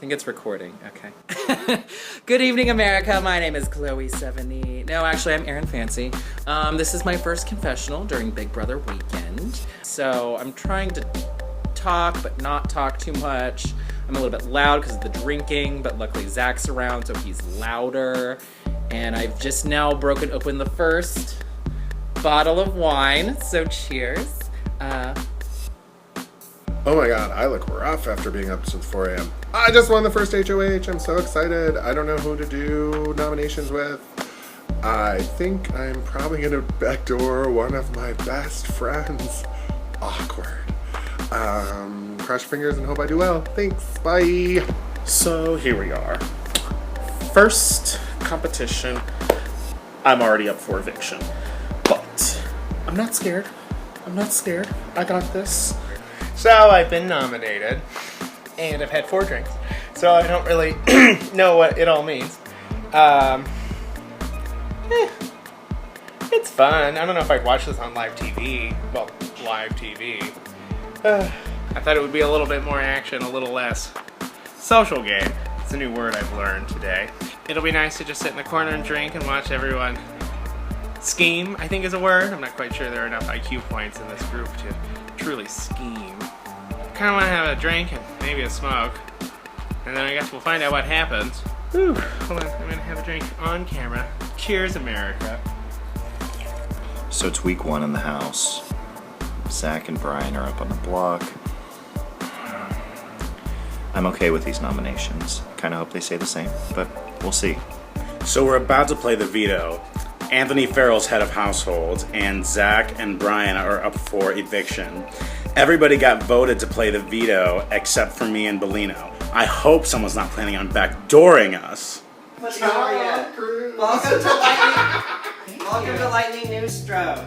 think it's recording. Okay. Good evening, America. My name is Chloe70. No, actually, I'm Erin Fancy. This is my first confessional during Big Brother weekend. So I'm trying to talk, but not talk too much. I'm a little bit loud because of the drinking, but luckily Zach's around, so he's louder. And I've just now broken open the first bottle of wine, so cheers. Oh my god, I look rough after being up since 4 a.m. I just won the first HOH. I'm so excited. I don't know who to do nominations with. I think I'm probably gonna backdoor one of my best friends. Awkward. Cross your fingers and hope I do well. Thanks. Bye. So here we are. First competition. I'm already up for eviction. But I'm not scared. I'm not scared. I got this. So I've been nominated, and I've had 4 drinks, so I don't really know what it all means. It's fun. I don't know if I'd watch this on live TV. Well, live TV. I thought it would be a little bit more action, a little less social game. It's a new word I've learned today. It'll be nice to just sit in the corner and drink and watch everyone scheme, I think is a word. I'm not quite sure there are enough IQ points in this group to truly scheme. Kind of want to have a drink and maybe a smoke, and then I guess we'll find out what happens. Whew. Hold on, I'm gonna have a drink on camera. Cheers, America. So it's week 1 in the house. Zach and Brian are up on the block. I'm okay with these nominations. Kind of hope they say the same, but we'll see. So we're about to play the veto. Anthony Farrell's head of household, and Zach and Brian are up for eviction. Everybody got voted to play the veto except for me and Bellino. I hope someone's not planning on backdooring us. Welcome to Lightning Newstroke.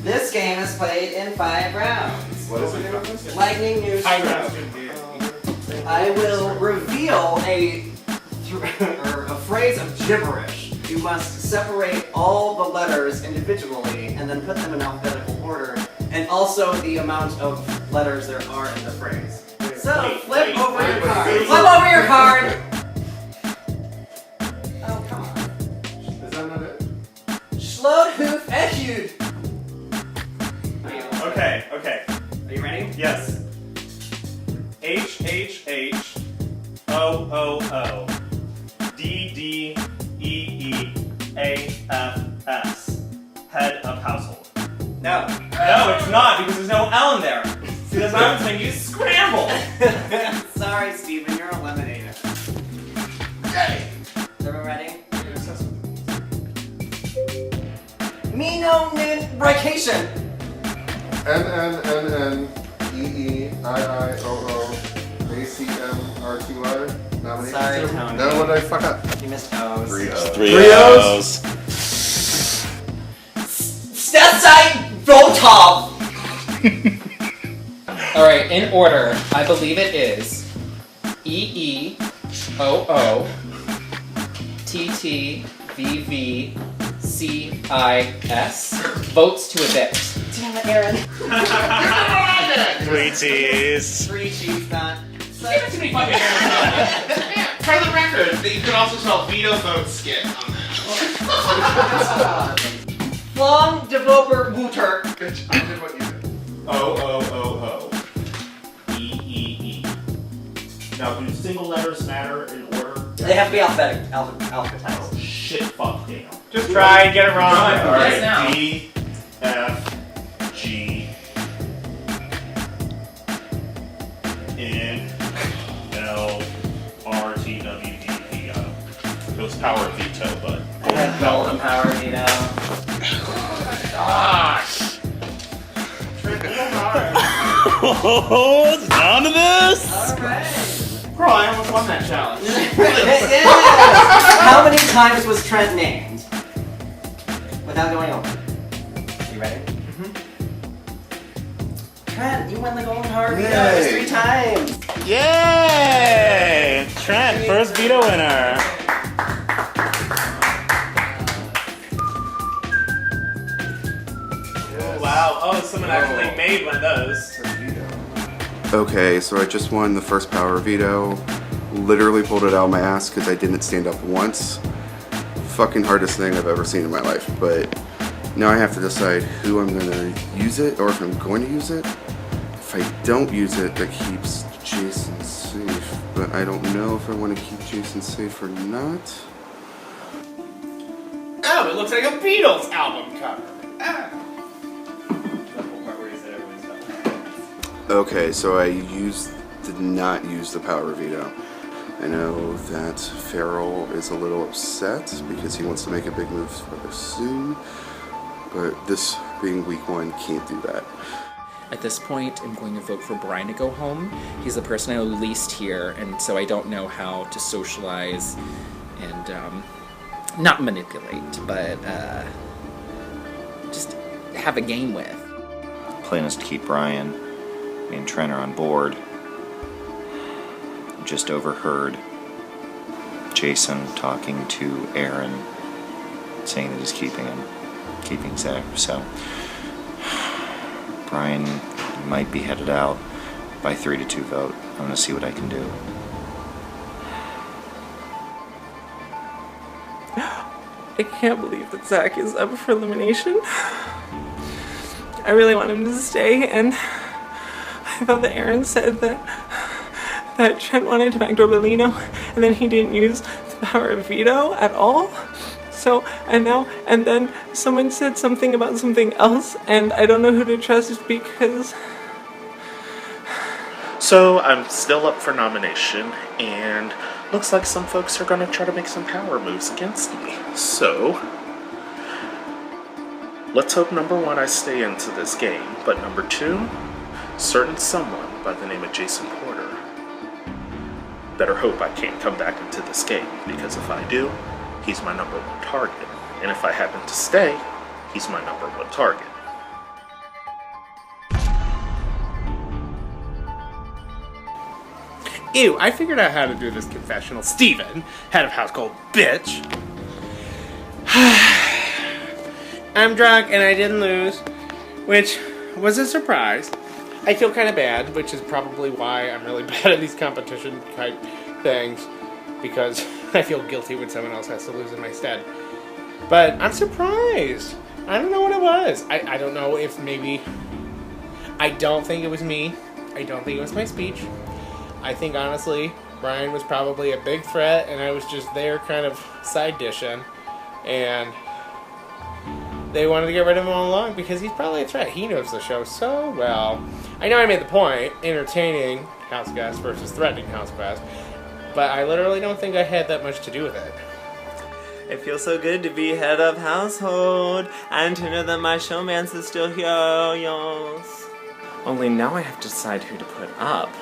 This game is played in 5 rounds. What is it? Lightning Newstroke. I will reveal a phrase of gibberish. You must separate all the letters individually and then put them in alphabetical order, and also the amount of letters there are in the phrase. So, flip over your card. Flip over your card! Oh, come on. Is that not it? Schlodhoof Eschud. Okay. Are you ready? Yes. HHHOOO DDEEAFS. Head of household. No. No, it's not, because there's no L in there. See, that's what I'm saying. You scramble. Sorry, Steven, you're eliminated. Yay! Is everyone ready? Vacation. NNNNEEIIOOACMRTY. Nomination. Sorry, Tony. No, what did I fuck up? You missed O's. 3 O's. 3 O's? Stetside Voltov. Alright, in order, I believe it is EEOOTTVVCIS. Votes to evict. Damn it, Aaron. Tweeties. 3 cheese done. For the record, you could also spell Veto Vote Skit on that. Long Developer Wooter. Bitch, I did what you did. OOOO. EEE. Now, do single letters matter in order? They have to be alphabetized. Shit, fuck, damn. Just try and get it wrong. Yes, now. D, F, G, N, L, R, T, W, D, P, O. It was power veto, but. I had golden power, you know. Gosh. Oh, it's down to this? Alright. Bro, I almost won that challenge. Yes. How many times was Trent named? Without going over. You ready? Mm-hmm. Trent, you won the golden heart veto 3 times. Yay! Trent, first veto winner. Wow. Oh, someone actually made one of those. Okay, so I just won the first power veto. literally pulled it out of my ass because I didn't stand up once. Fucking hardest thing I've ever seen in my life. But now I have to decide who I'm gonna use it, or if I'm going to use it. If I don't use it, that keeps Jason safe. But I don't know if I want to keep Jason safe or not. Oh, it looks like a Beatles album cover. Ah. Okay, so I did not use the power veto. I know that Farrell is a little upset because he wants to make a big move rather soon, but this being week 1, can't do that. At this point, I'm going to vote for Brian to go home. He's the person I know least here, and so I don't know how to socialize and not manipulate, but just have a game with. Plan is to keep Brian. Me and Trent are on board. Just overheard Jason talking to Aaron, saying that he's keeping Zach. So Brian might be headed out by 3-2 vote. I'm gonna see what I can do. I can't believe that Zach is up for elimination. I really want him to stay, and I thought that Aaron said that Trent wanted to backdoor Bellino, and then he didn't use the power of veto at all. So, and then someone said something about something else, and I don't know who to trust because... So I'm still up for nomination, and looks like some folks are going to try to make some power moves against me. So let's hope number 1, I stay into this game, but number 2, certain someone by the name of Jason Porter. Better hope I can't come back into this game, because if I do, he's my number 1 target. And if I happen to stay, he's my number 1 target. Ew, I figured out how to do this confessional. Steven, head of household bitch. I'm drunk and I didn't lose, which was a surprise. I feel kind of bad, which is probably why I'm really bad at these competition type things, because I feel guilty when someone else has to lose in my stead. But I'm surprised. I don't know what it was. I don't know if maybe... I don't think it was me. I don't think it was my speech. I think, honestly, Brian was probably a big threat, and I was just there kind of side dishing. And they wanted to get rid of him all along because he's probably a threat. He knows the show so well. I know I made the point, entertaining house guests versus threatening house guests, but I literally don't think I had that much to do with it. It feels so good to be head of household and to know that my showmance is still here, yes. Only now I have to decide who to put up.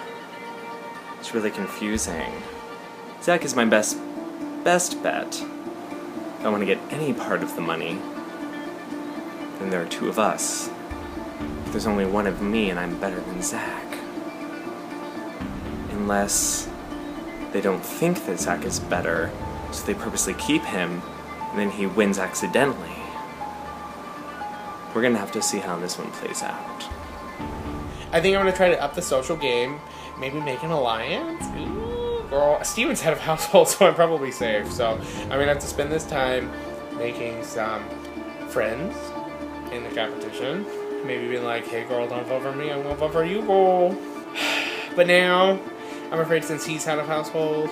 It's really confusing. Zach is my best bet. If I want to get any part of the money, then there are 2 of us. If there's only 1 of me and I'm better than Zach. Unless they don't think that Zach is better, so they purposely keep him, and then he wins accidentally. We're gonna have to see how this one plays out. I think I'm going to try to up the social game. Maybe make an alliance? Ooh, girl. Steven's head of household, so I'm probably safe. So I'm going to have to spend this time making some friends in the competition. Maybe being like, hey girl, don't vote for me, I'm going to vote for you, girl. But now, I'm afraid since he's head of household,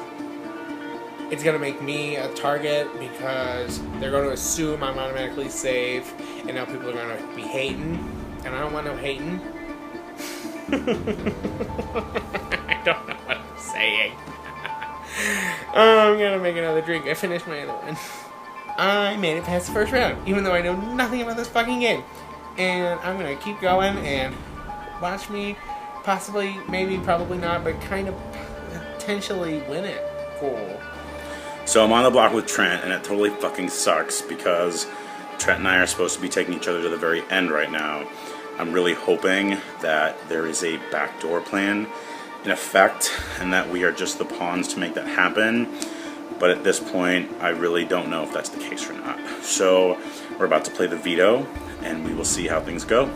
it's going to make me a target because they're going to assume I'm automatically safe, and now people are going to be hating, and I don't want no hating. I don't know what I'm saying. I'm gonna make another drink. I finished my other one. I made it past the first round, even though I know nothing about this fucking game. And I'm gonna keep going and watch me possibly, maybe, probably not, but kind of potentially win it. Cool. So I'm on the block with Trent, and it totally fucking sucks because Trent and I are supposed to be taking each other to the very end right now. I'm really hoping that there is a backdoor plan in effect and that we are just the pawns to make that happen. But at this point, I really don't know if that's the case or not. So we're about to play the veto, and we will see how things go.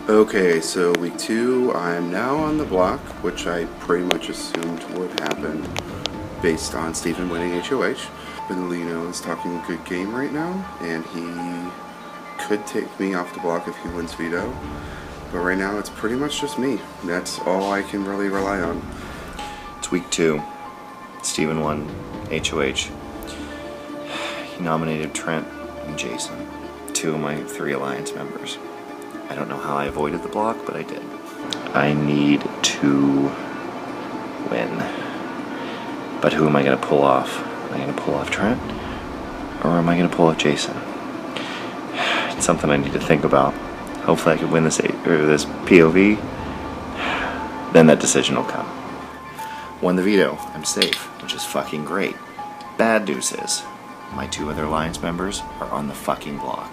Okay, so week 2, I'm now on the block, which I pretty much assumed would happen. based on Steven winning HOH. Bellino is talking a good game right now, and he could take me off the block if he wins veto. But right now, it's pretty much just me. That's all I can really rely on. It's week 2. Steven won HOH. He nominated Trent and Jason, 2 of my 3 alliance members. I don't know how I avoided the block, but I did. I need to win. But who am I going to pull off? Am I going to pull off Trent? Or am I going to pull off Jason? It's something I need to think about. Hopefully I can win this POV. Then that decision will come. Won the veto. I'm safe, which is fucking great. Bad news is, my 2 other alliance members are on the fucking block.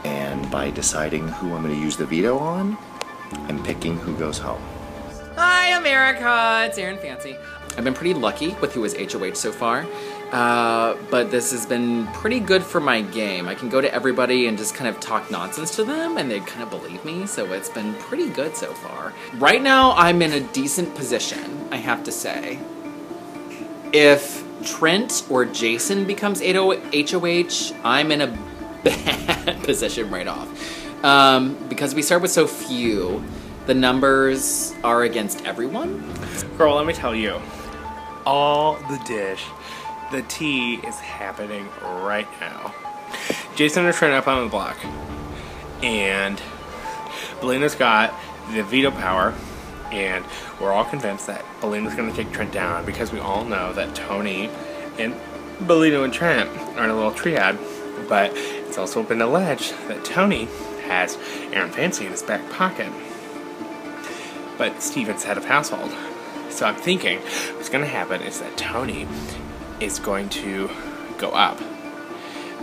And by deciding who I'm going to use the veto on, I'm picking who goes home. Hi, America! It's Aaron Fancy. I've been pretty lucky with who is HOH so far, but this has been pretty good for my game. I can go to everybody and just kind of talk nonsense to them, and they kind of believe me, so it's been pretty good so far. Right now, I'm in a decent position, I have to say. If Trent or Jason becomes HOH, I'm in a bad position right off. Because we start with so few, the numbers are against everyone. Girl, let me tell you, all the dish, the tea is happening right now. Jason and Trent up on the block, and Bellino's got the veto power, and we're all convinced that Bellino's going to take Trent down because we all know that Tony and Bellino and Trent are in a little triad, but it's also been alleged that Tony has Aaron Fancy in his back pocket. But Steven's head of household. So I'm thinking what's going to happen is that Tony is going to go up.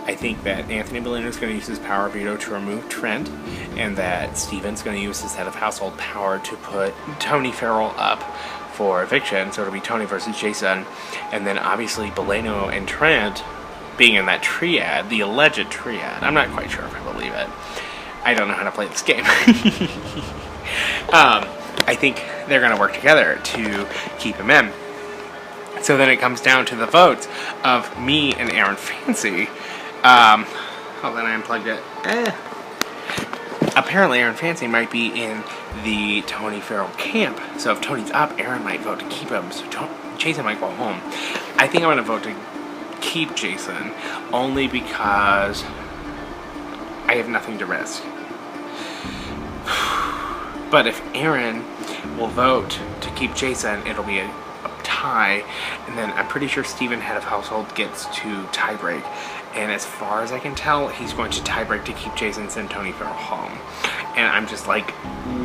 I think that Anthony Bellino is going to use his power veto to remove Trent, and that Steven's going to use his head of household power to put Tony Farrell up for eviction. So it'll be Tony versus Jason, and then obviously Bellino and Trent being in that triad, the alleged triad. I'm not quite sure if I believe it. I don't know how to play this game. I think they're going to work together to keep him in. So then it comes down to the votes of me and Aaron Fancy. Oh, then I unplugged it. Apparently Aaron Fancy might be in the Tony Farrell camp. So if Tony's up, Aaron might vote to keep him. So Jason might go home. I think I'm going to vote to keep Jason only because I have nothing to risk. But if Aaron will vote to keep Jason, it'll be a tie, and then I'm pretty sure Steven, head of household, gets to tiebreak. And as far as I can tell, he's going to tiebreak to keep Jason and send Tony Farrell home. And I'm just like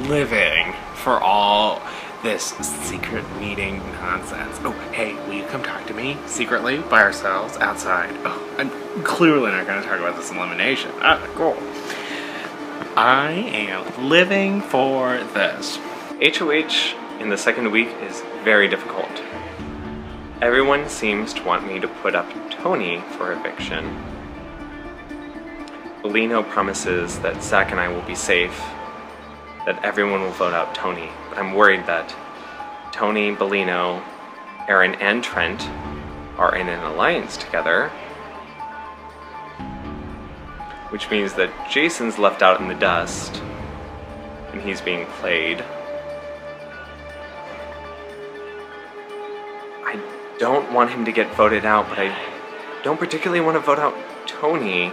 living for all this secret meeting nonsense. Oh, hey, will you come talk to me secretly by ourselves outside? Oh, I'm clearly not going to talk about this elimination. Cool. I am living for this. HOH in the second week is very difficult. Everyone seems to want me to put up Tony for eviction. Bellino promises that Zach and I will be safe, that everyone will vote out Tony, but I'm worried that Tony, Bellino, Aaron, and Trent are in an alliance together, which means that Jason's left out in the dust, and he's being played. I don't want him to get voted out, but I don't particularly want to vote out Tony.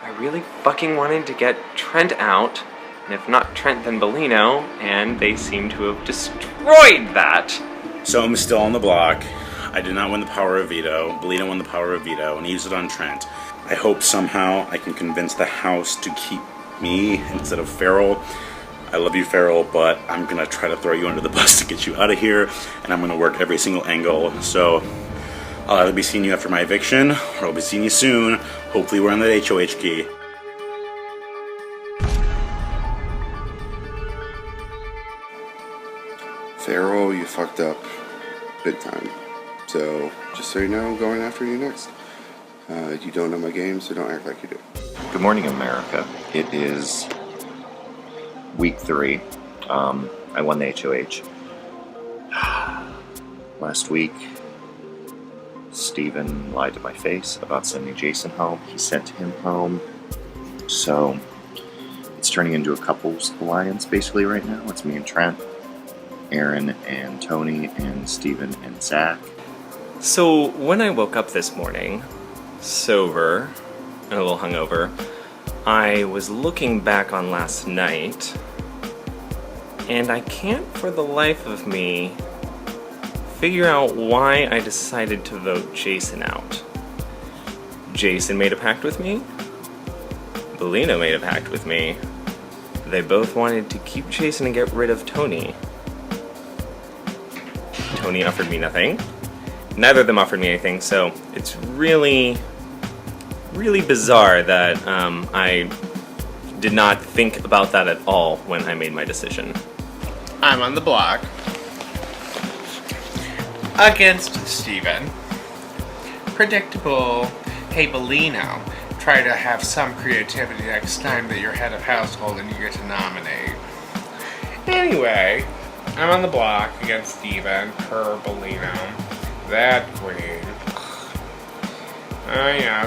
I really fucking wanted to get Trent out, and if not Trent, then Bellino, and they seem to have destroyed that. So I'm still on the block. I did not win the power of veto. Bellino won the power of veto, and he used it on Trent. I hope somehow I can convince the house to keep me instead of Farrell. I love you, Farrell, but I'm going to try to throw you under the bus to get you out of here, and I'm going to work every single angle. So I'll either be seeing you after my eviction, or I'll be seeing you soon. Hopefully we're on that HOH key. Farrell, you fucked up big time. So, just so you know, I'm going after you next. You don't know my game, so don't act like you do. Good morning, America. It is week 3. I won the HOH. Last week, Steven lied to my face about sending Jason home. He sent him home. So it's turning into a couples alliance basically right now. It's me and Trent, Aaron and Tony, and Steven and Zach. So when I woke up this morning, sober and a little hungover, I was looking back on last night, and I can't for the life of me figure out why I decided to vote Jason out. Jason made a pact with me. Bellino made a pact with me. They both wanted to keep Jason and get rid of Tony. Tony offered me nothing. Neither of them offered me anything, so it's really bizarre that I did not think about that at all when I made my decision. I'm on the block against Steven. Predictable. Hey, Bellino, try to have some creativity next time that you're head of household and you get to nominate. Anyway, I'm on the block against Steven per Bellino. That queen.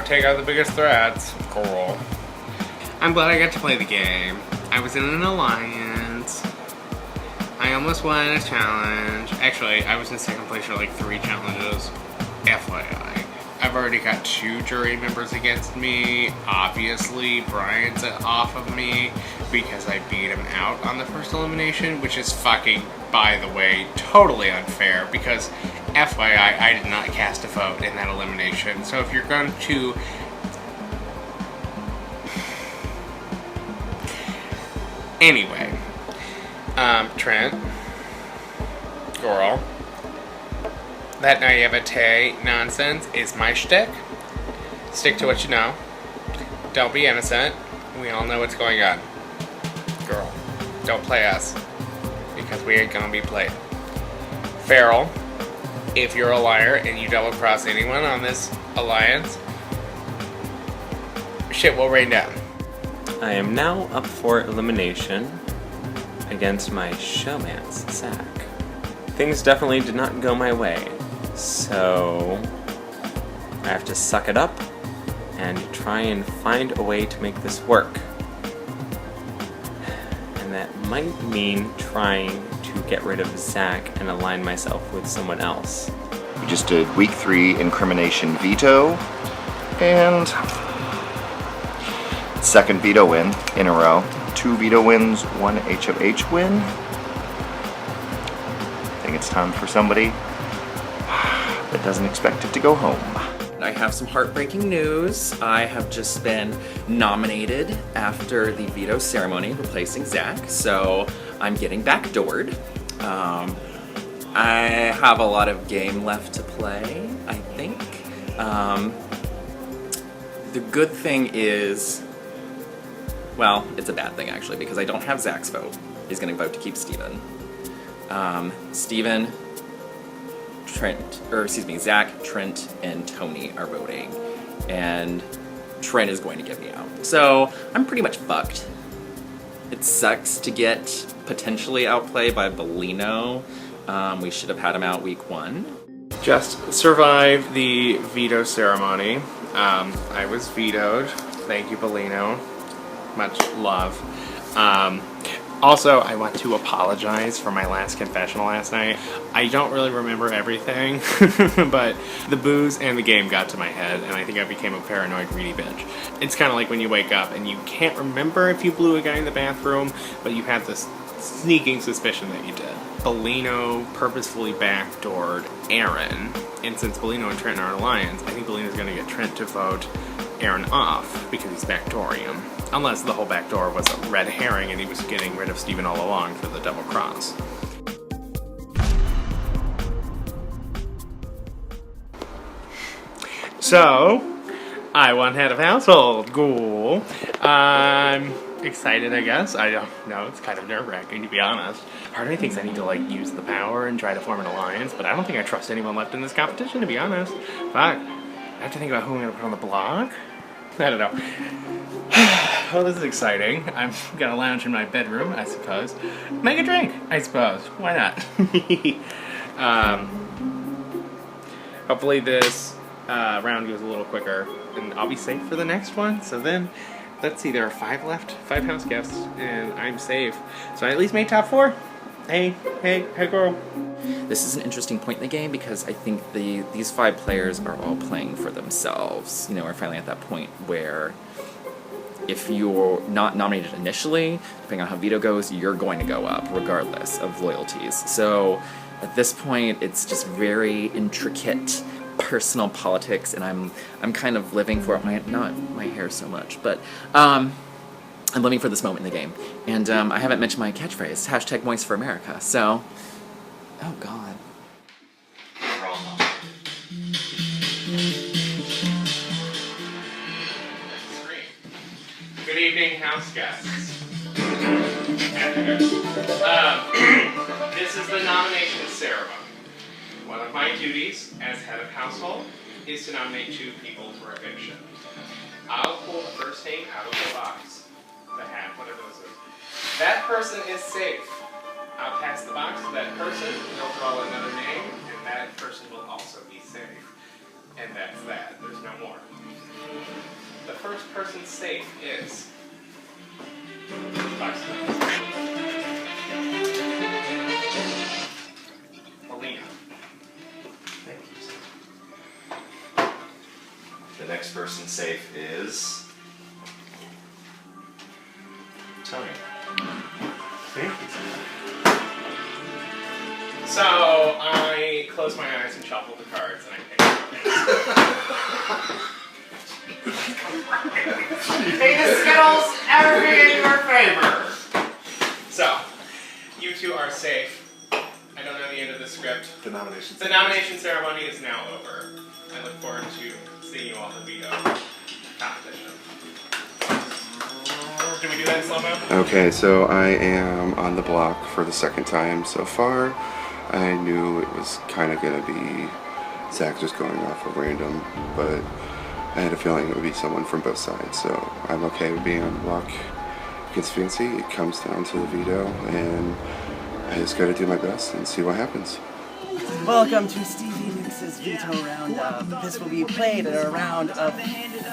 Take out the biggest threats. Cool. I'm glad I got to play the game. I was in an alliance. I almost won a challenge. Actually, I was in second place for like 3 challenges. FYI. I've already got 2 jury members against me. Obviously, Brian's off of me because I beat him out on the first elimination, which is fucking, by the way, totally unfair because FYI, I did not cast a vote in that elimination. So if you're going to... Anyway. Trent. Girl. That naivete nonsense is my shtick. Stick to what you know. Don't be innocent. We all know what's going on. Girl, don't play us. Because we ain't gonna be played. Farrell, if you're a liar and you double cross anyone on this alliance, shit will rain down. I am now up for elimination against my showmance, Zach. Things definitely did not go my way, so I have to suck it up and try and find a way to make this work. And that might mean trying to get rid of Zach and align myself with someone else. We just did week 3 incrimination veto, and second veto win in a row. 2 veto wins, 1 HOH win. I think it's time for somebody that doesn't expect it to go home. I have some heartbreaking news. I have just been nominated after the veto ceremony, replacing Zach, so I'm getting backdoored. I have a lot of game left to play, I think. The good thing is, well, it's a bad thing actually, because I don't have Zach's vote. He's gonna vote to keep Steven. Steven, Zach, Trent, and Tony are voting, and Trent is going to get me out. So I'm pretty much fucked. It sucks to get potentially outplayed by Bellino. We should have had him out week 1. Just survived the veto ceremony. I was vetoed. Thank you, Bellino. Much love. Also, I want to apologize for my last confessional last night. I don't really remember everything, but the booze and the game got to my head, and I think I became a paranoid, greedy bitch. It's kind of like when you wake up and you can't remember if you blew a guy in the bathroom, but you have this sneaking suspicion that you did. Bellino purposefully backdoored Aaron, and since Bellino and Trent are an alliance, I think Bellino's going to get Trent to vote Aaron off because he's backdooring him. Unless the whole backdoor was a red herring and he was getting rid of Steven all along for the double cross. So, I won head of household. Cool. I'm excited, I guess. I don't know. It's kind of nerve-wracking, to be honest. Part of me thinks I need to, use the power and try to form an alliance, but I don't think I trust anyone left in this competition, to be honest. Fuck. I have to think about who I'm going to put on the block. I don't know. Well, this is exciting. I'm gonna lounge in my bedroom, I suppose. Make a drink, I suppose. Why not? Hopefully this round goes a little quicker, and I'll be safe for the next one. So then, let's see, there are 5 left, 5 house guests, and I'm safe. So I at least made top 4. Hey girl. This is an interesting point in the game because I think these 5 players are all playing for themselves. You know, we're finally at that point where if you're not nominated initially, depending on how veto goes, you're going to go up regardless of loyalties. So at this point, it's just very intricate personal politics, and I'm kind of living for it. Not my hair so much, but I'm living for this moment in the game. And I haven't mentioned my catchphrase, hashtag Moist for America. So, oh God. Good evening, house guests. This is the nomination ceremony. One of my duties as head of household is to nominate 2 people for eviction. I'll pull the first name out of the box, the hat, whatever this is. That person is safe. I'll pass the box to that person, they'll draw another name, and that person will also be safe. And that's that. There's no more. The first person safe is... Alina. Thank you. The next person safe is Tony. Thank you. So I close my eyes and shuffle the cards, and I pick. May the Skittles ever be in your favor. So, you 2 are safe. I don't know the end of the script. The nomination. The nomination ceremony is now over. I look forward to seeing you all in the veto competition. Can we do that in slow-mo? Okay, so I am on the block for the 2nd time so far. I knew it was kind of going to be Zach just going off of random, but I had a feeling it would be someone from both sides, so I'm okay with being on the block. It gets fancy, it comes down to the veto, and I just gotta do my best and see what happens. Welcome to Stevie Nicks' Veto Roundup. This will be played in a round of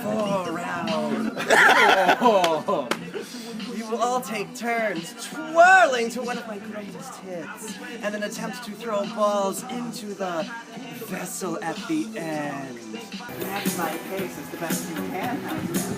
4 rounds. You will all take turns twirling to one of my greatest hits, and then attempt to throw balls into the vessel at the end. Match my pace as the best you can, house.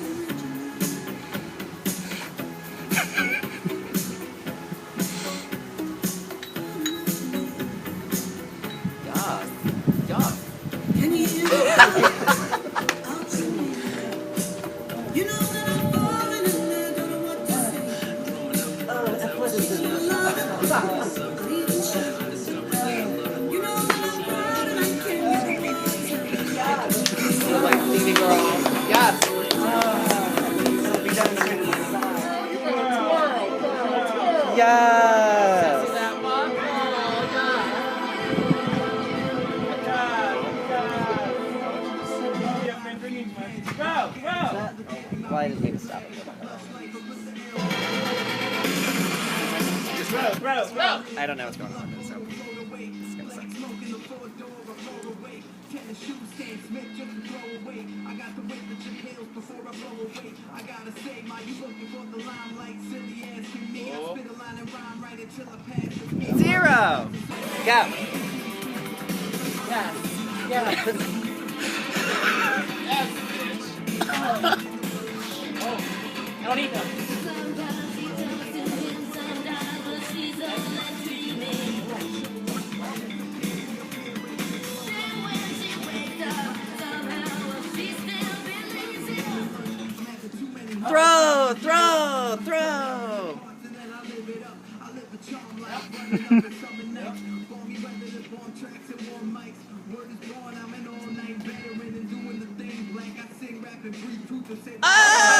Why did you stop? I don't know what's going on, so it's gonna suck. Zero! Go! Yes! I don't eat them. Throw! Throw! Throw! Oh!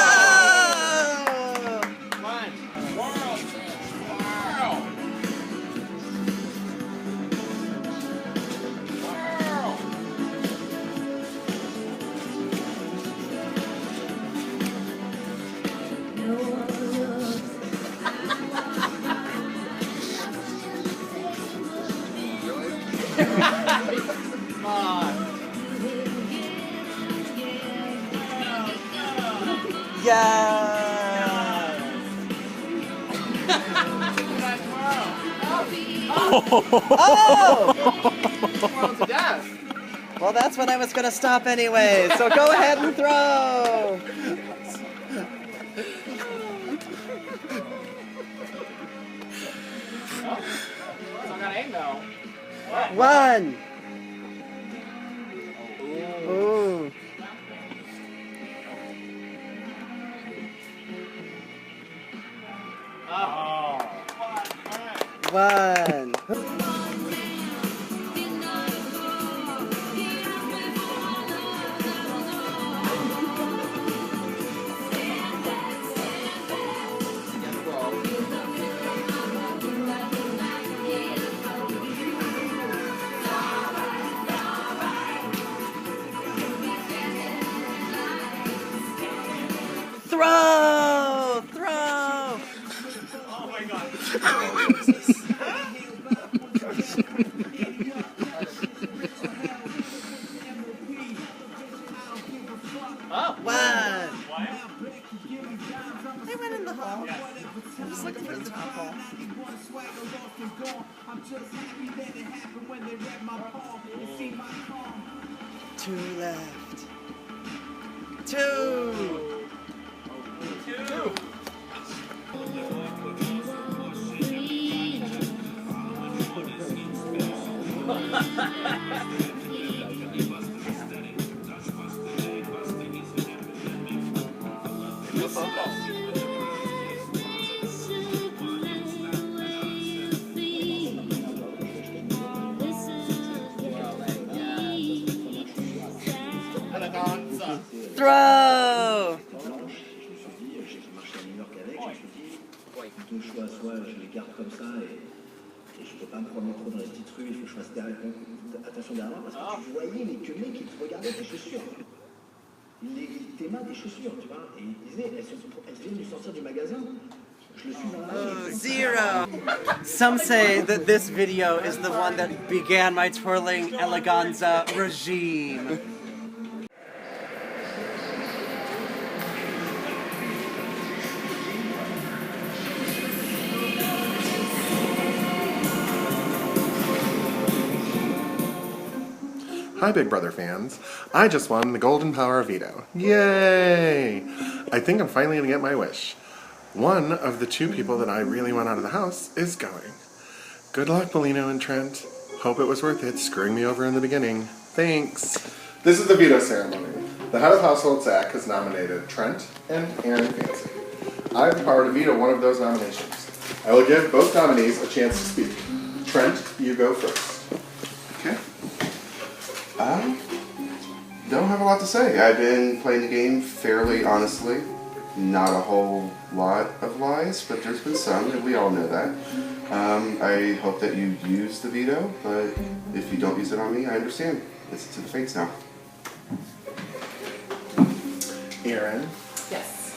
Come on. Oh! To death. Well, that's when I was gonna stop anyway, so go ahead and throw! I got aim though. One! Ooh. One. Throw! Throw! Oh my god. Oh, one! They went in the hall. I'm just looking for the top hole. Two left. Two! Throw! Deux choix, soit je les garde comme ça et je peux pas me promener trop dans les petites rues, il faut que je fasse attention derrière moi parce que tu voyais les queulés qui te regardaient tes chaussures. Tes mains, tes chaussures, tu vois, et ils disaient, elles viennent de sortir du magasin. Je le suis dans la Zero! Some say that this video is the one that began my twirling eleganza regime. Hi, Big Brother fans. I just won the Golden Power Veto. Yay! I think I'm finally gonna get my wish. One of the two people that I really want out of the house is going. Good luck, Bellino and Trent. Hope it was worth it screwing me over in the beginning. Thanks. This is the veto ceremony. The head of household, Zach, has nominated Trent and Aaron Fancy. I have the power to veto one of those nominations. I will give both nominees a chance to speak. Trent, you go first. Okay. Don't have a lot to say. I've been playing the game fairly honestly. Not a whole lot of lies, but there's been some, and we all know that. I hope that you use the veto, but if you don't use it on me, I understand. It's to the fates now. Aaron. Yes.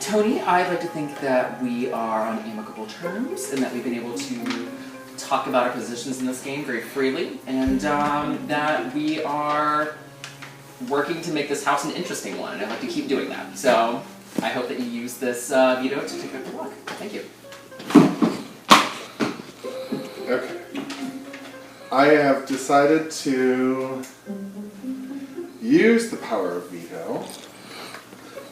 Tony, I'd like to think that we are on amicable terms and that we've been able to talk about our positions in this game very freely, and that we are working to make this house an interesting one, and I'd like to keep doing that. So I hope that you use this veto to take back the luck. Thank you. Okay. I have decided to use the power of veto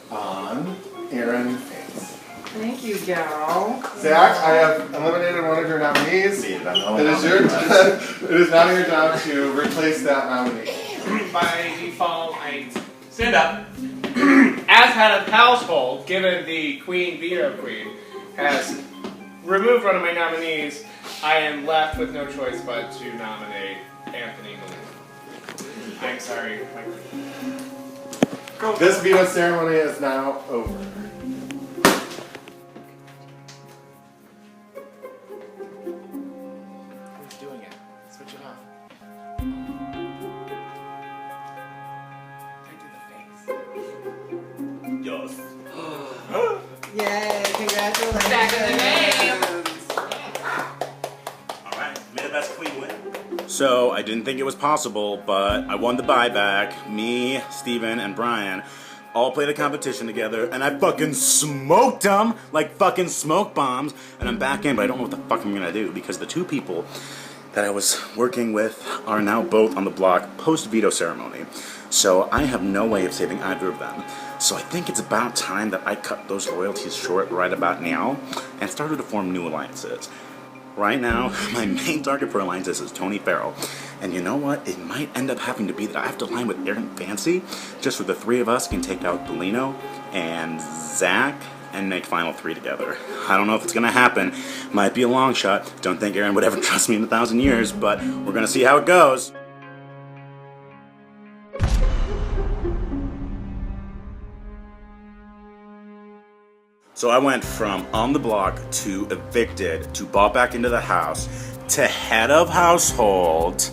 on Aaron Fancy. Thank you, gal. Zach, I have eliminated one of your nominees. It is now your job to replace that nominee. By default, I stand up. As head of household, given the Queen Veto Queen has removed one of my nominees, I am left with no choice but to nominate Anthony Malone. I'm sorry. This veto ceremony is now over. Who's doing it? Switch it off. Yay, congratulations. Back in the game. Alright, may the best queen win. So, I didn't think it was possible, but I won the buyback. Me, Steven, and Brian all played a competition together, and I fucking smoked them like fucking smoke bombs. And I'm back in, but I don't know what the fuck I'm gonna do because the two people that I was working with are now both on the block post-veto ceremony. So I have no way of saving either of them. So I think it's about time that I cut those loyalties short right about now and started to form new alliances. Right now, my main target for alliances is Tony Farrell. And you know what? It might end up having to be that I have to align with Aaron Fancy, just so the three of us can take out Bellino and Zach and make Final 3 together. I don't know if it's gonna happen. Might be a long shot. Don't think Aaron would ever trust me in 1,000 years, but we're gonna see how it goes. So I went from on the block to evicted to bought back into the house to head of household,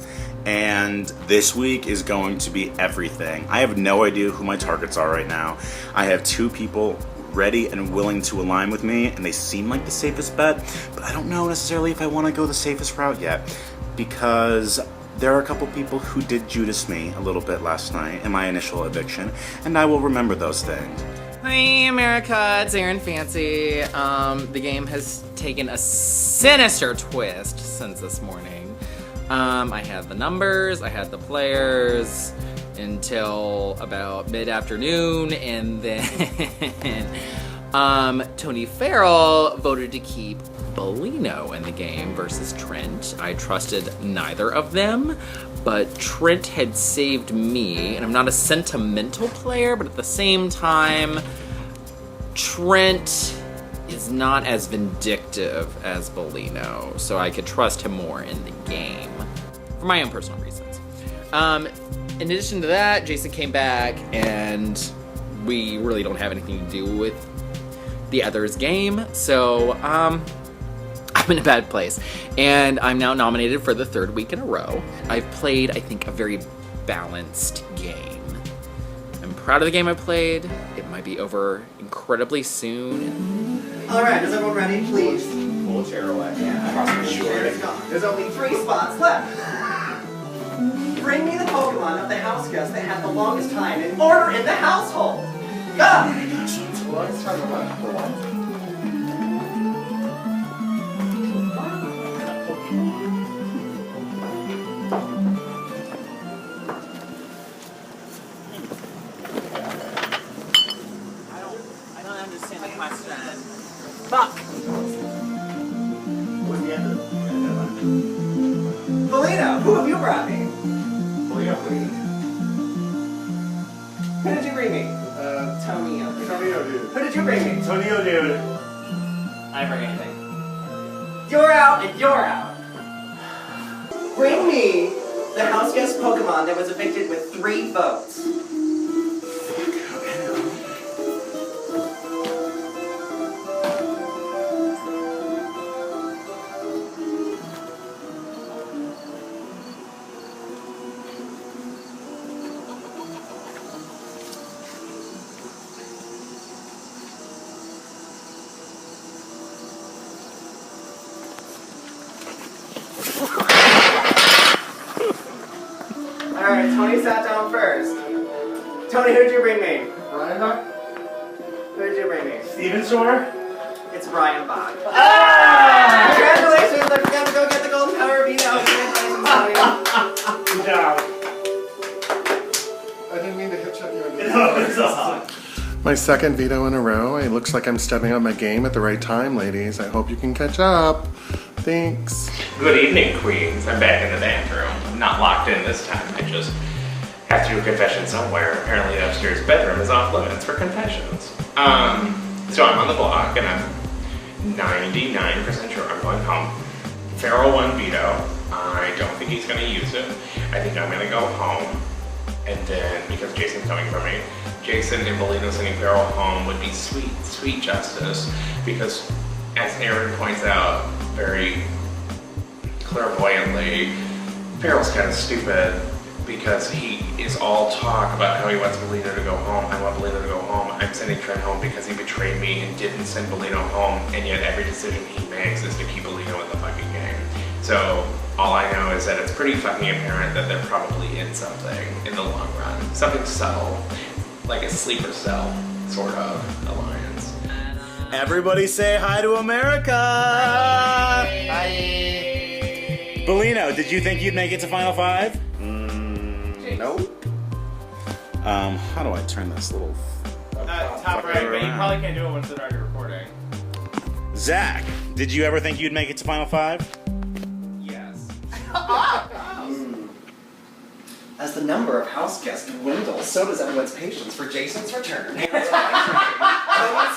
and this week is going to be everything. I have no idea who my targets are right now. I have two people ready and willing to align with me, and they seem like the safest bet, but I don't know necessarily if I want to go the safest route yet, because there are a couple people who did Judas me a little bit last night in my initial eviction, and I will remember those things. Hi, America, it's Aaron Fancy. The game has taken a sinister twist since this morning. I had the numbers, I had the players until about mid-afternoon, and then Tony Farrell voted to keep Bellino in the game versus Trent. I trusted neither of them, but Trent had saved me, and I'm not a sentimental player, but at the same time, Trent is not as vindictive as Bellino, so I could trust him more in the game, for my own personal reasons. In addition to that, Jason came back, and we really don't have anything to do with the other's game, so I'm in a bad place. And I'm now nominated for the third week in a row. I've played, I think, a very balanced game. I'm proud of the game I played. It might be over incredibly soon. All right, is everyone ready, please? Pull a chair away. Yeah, sure. There's only 3 spots left. Bring me the Pokemon of the house guest that had the longest time in order in the household. Go! The longest time of what? I don't understand the question. Fuck! What's the end of it? Bellino, who have you brought me? Bellino, please. Who did you bring me? Tony, dude. Who did you bring me? Tonio, dude. I didn't bring anything. You're out and you're out. Bring me the house guest Pokemon that was evicted with 3 votes. Alright, Tony sat down first. Tony, who did you bring me? Ryan? Who did you bring me? Steven Shore? It's Brian Bach. Ah! Congratulations! I forgot to go get the golden power veto. Congratulations, Tony. Good job. I didn't mean to hit check you. My second veto in a row. It looks like I'm stepping up my game at the right time, ladies. I hope you can catch up. Thanks. Good evening, queens. I'm back in the bathroom. I'm not locked in this time. I just have to do a confession somewhere. Apparently the upstairs bedroom is off limits for confessions. So I'm on the block and I'm 99% sure I'm going home. Farrell won veto. I don't think he's gonna use it. I think I'm gonna go home. And then, because Jason's coming for me, Jason and Bellino sending Farrell home would be sweet, sweet justice. Because, as Aaron points out very clairvoyantly, Farrell's kind of stupid because he is all talk about how he wants Bellino to go home. I want Bellino to go home. I'm sending Trent home because he betrayed me and didn't send Bellino home, and yet every decision he makes is to keep Bellino in the fucking game. So all I know is that it's pretty fucking apparent that they're probably in something in the long run. Something subtle. like a sleeper cell sort of alliance. Everybody say hi to America! Hi. Bellino, did you think you'd make it to Final Five? Nope. How do I turn this little... Top right, but you probably can't do it once it's already recording. Zach, did you ever think you'd make it to Final Five? Yes. As the number of house guests dwindles, so does everyone's patience for Jason's return. Chloe's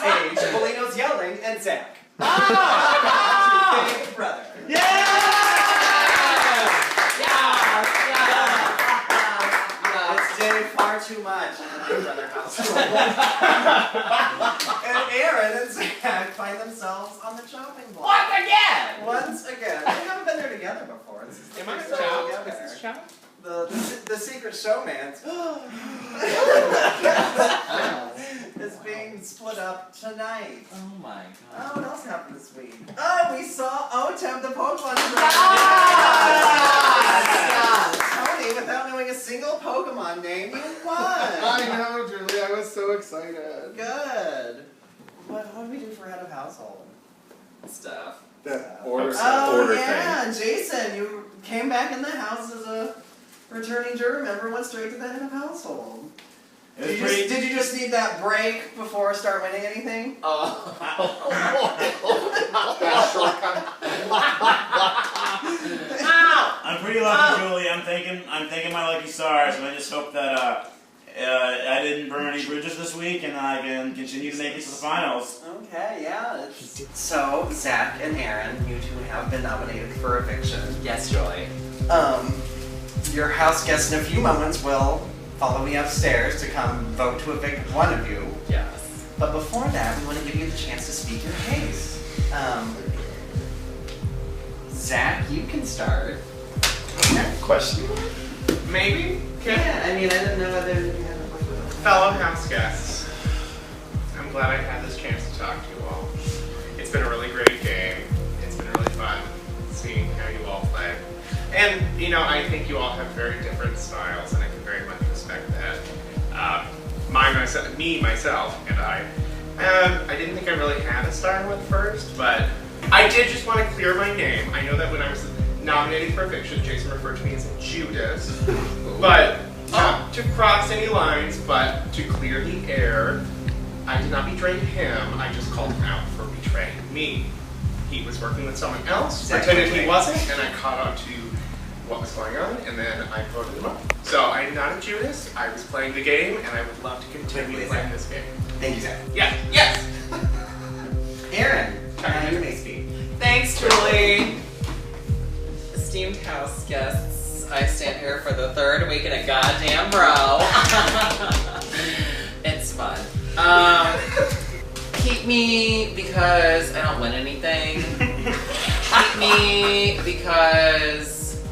age, Bellino's yelling, and Zach. Big brother. It's day far too much in the Big Brother household. And Aaron and Zach find themselves on the chopping block. Once again. They haven't been there together before. This is the Am I first time chopped? together. Is this chopped? The secret showman is being split up tonight. Oh my Oh, god. what else happened this week? Oh, we saw Otem the Pokemon. Tony, without knowing a single Pokemon name, you won. I know, Julie. I was so excited. Good. What did we do for head of household? Stuff. That order. Oh, order yeah, Jason, you came back in the house as a returning jury member and went straight to the head of household. Did you just need that break before start winning anything? I'm pretty lucky, Julie. I'm thanking my lucky stars, and I just hope that I didn't burn any bridges this week, and I can continue to make it to the finals. Okay, yeah. So, Zach and Aaron, you two have been nominated for eviction. Yes, Joy. Your house guests in a few moments will follow me upstairs to come vote to evict one of you. Yes. But before that, we want to give you the chance to speak your case. Zach, you can start. Question? Maybe? Okay. Yeah, I mean, I didn't know whether you had a Fellow house guests, I'm glad I had this chance to talk to you all. It's been a really great game. It's been really fun seeing how you all play. And, you know, I think you all have very different styles, and I can very much respect that. Myself, and I didn't think I really had a style at first, but I did just want to clear my name. I know that when I was nominated for eviction, Jason referred to me as a Judas, but not to cross any lines, but to clear the air. I did not betray him, I just called him out for betraying me. He was working with someone else, pretended he wasn't, and I caught on to what was going on, and then I voted him up. So I'm not a Judas, I was playing the game, and I would love to continue playing this game. Thank you, Zach. Yeah, yes! Aaron, you may speak. Thanks, Julie. Esteemed house guests, I stand here for the third week in a goddamn row. It's fun. Keep me because I don't win anything. Keep me because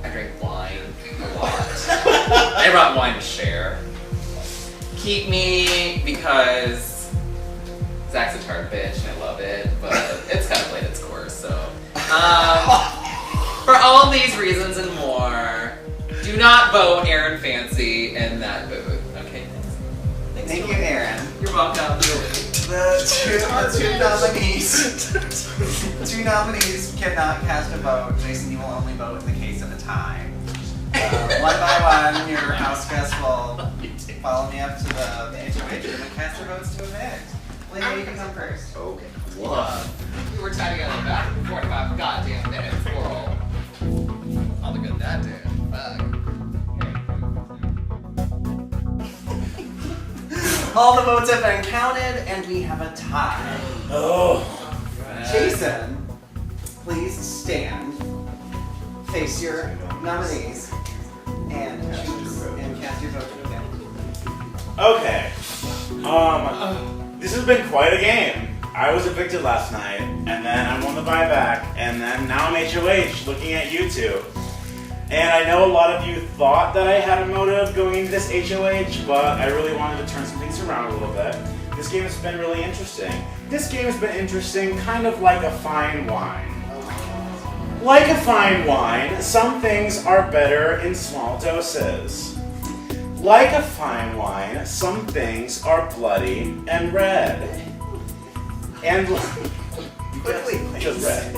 I drink wine a lot. I brought wine to share. Keep me because Zach's a tart bitch and I love it, but it's kind of played its course, so. For all these reasons and more, do not vote Aaron Fancy in that booth. Okay, thanks. Thank you, Aaron. You're welcome. The two nominees cannot cast a vote. Jason, you will only vote in the case of a tie. One by one, your house guests will follow me up to the HOH and cast their votes to evict. Lena, you can come first. Okay. We were tied together back for 45 goddamn minutes, girl. All the good that did. Fuck. All the votes have been counted, and we have a tie. Oh. Jason, please stand, face your nominees, and cast your vote to evict. Okay. This has been quite a game. I was evicted last night, and then I won the buyback, and then now I'm HOH looking at you two. And I know a lot of you thought that I had a motive going into this HOH, but I really wanted to turn some things around a little bit. This game has been really interesting. This game has been interesting, kind of like a fine wine. Like a fine wine, some things are better in small doses. Like a fine wine, some things are bloody and red. And just red.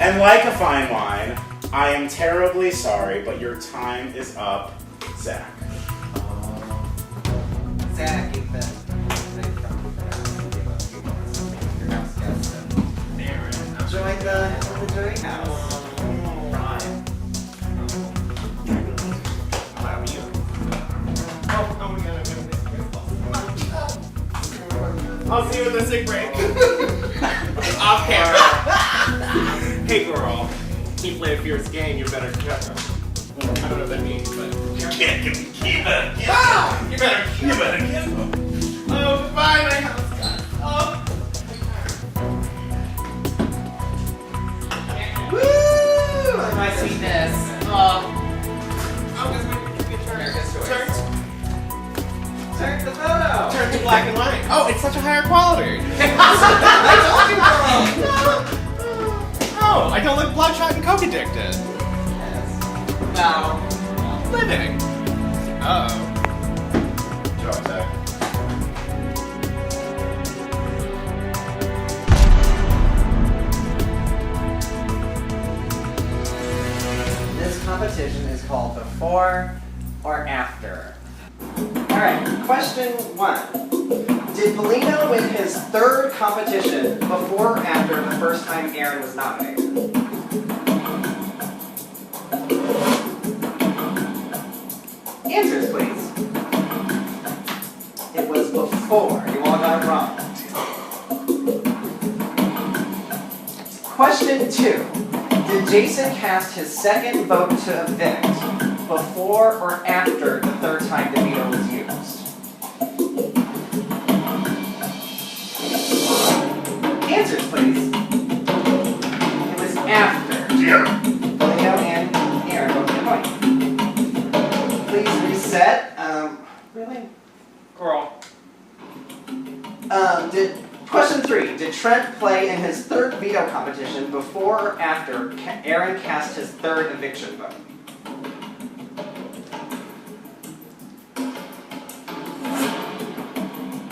And like a fine wine, I am terribly sorry, but your time is up, Zach. Zach, get the. Join the jury house. I'll see you with a sick break. Off camera. Hey girl, keep playing a fierce game, you better check her. I don't know what that means, but you can't keep it. Ah! You better keep it. Oh, goodbye, my house got. Oh. Woo! I see this. I'm just waiting for your turn. America's choice. Turn. Turn the photo. Turn to black and white. Oh, it's such a higher quality. Oh, I don't look bloodshot and coke addicted. No. Living. Uh-oh. This competition is called Before or After. Alright, question 1. Did Bellino win his third competition before or after the first time Aaron was nominated? Answers, please. It was before. You all got it wrong. Question 2. Did Jason cast his second vote to evict before or after the third time the veto was used? Answers, please. It was after. Bellino and Aaron both get a point. Please reset. Really? Girl. Question 3. Did Trent play in his third veto competition before or after Aaron cast his third eviction vote?